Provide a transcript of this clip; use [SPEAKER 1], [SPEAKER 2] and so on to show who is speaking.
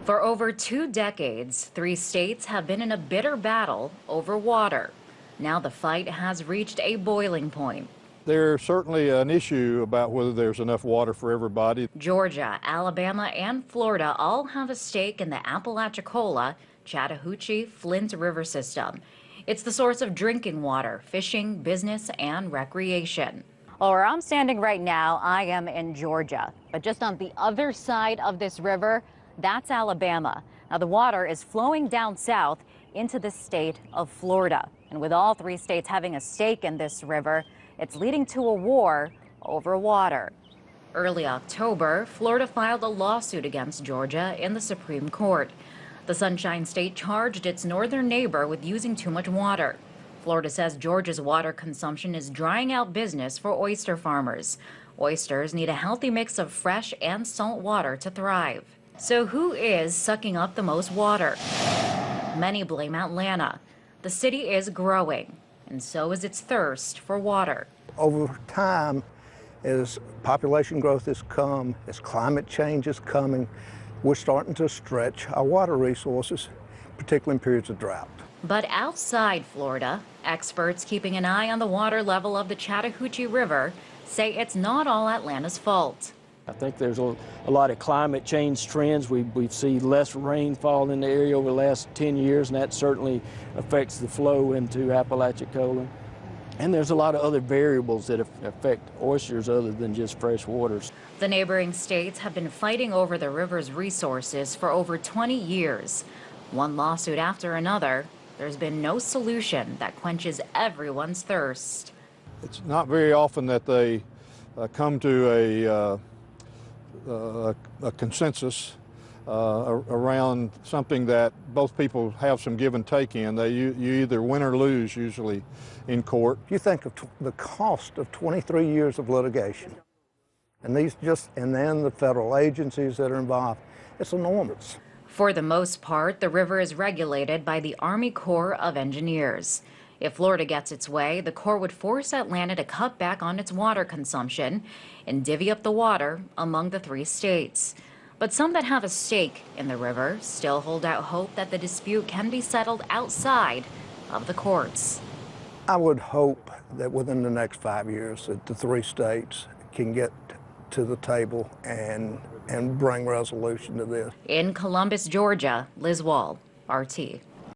[SPEAKER 1] For over 2 decades, 3 states have been in a bitter battle over water. Now the fight has reached a boiling point.
[SPEAKER 2] There's certainly an issue about whether there's enough water for everybody.
[SPEAKER 1] Georgia, Alabama, and Florida all have a stake in the Apalachicola, Chattahoochee, Flint River system. It's the source of drinking water, fishing, business, and recreation. Well, where I'm standing right now, I am in Georgia, but just on the other side of this river, that's Alabama. Now the water is flowing down south into the state of Florida. And with all 3 states having a stake in this river, it's leading to a war over water. Early October, Florida filed a lawsuit against Georgia in the Supreme Court. The Sunshine State charged its northern neighbor with using too much water. Florida says Georgia's water consumption is drying out business for oyster farmers. Oysters need a healthy mix of fresh and salt water to thrive. So who is sucking up the most water? Many blame Atlanta. The city is growing, and so is its thirst for water.
[SPEAKER 3] Over time, as population growth has come, as climate change is coming, we're starting to stretch our water resources, particularly in periods of drought.
[SPEAKER 1] But outside Florida, experts keeping an eye on the water level of the Chattahoochee River say it's not all Atlanta's fault.
[SPEAKER 4] I think there's a lot of climate change trends. We've seen less rainfall in the area over the last 10 years, and that certainly affects the flow into Apalachicola. And there's a lot of other variables that affect oysters other than just fresh waters.
[SPEAKER 1] The neighboring states have been fighting over the river's resources for over 20 years. One lawsuit after another, there's been no solution that quenches everyone's thirst.
[SPEAKER 2] It's not very often that they come to a consensus around something that both people have some give and take in. You either win or lose usually in court.
[SPEAKER 3] You think of the cost of 23 years of litigation, and then the federal agencies that are involved, it's enormous.
[SPEAKER 1] For the most part, the river is regulated by the Army Corps of Engineers. If Florida gets its way, the Corps would force Atlanta to cut back on its water consumption and divvy up the water among the 3 states. But some that have a stake in the river still hold out hope that the dispute can be settled outside of the courts.
[SPEAKER 3] I would hope that within the next 5 years that the 3 states can get to the table and bring resolution to this.
[SPEAKER 1] In Columbus, Georgia, Liz Wahl, RT.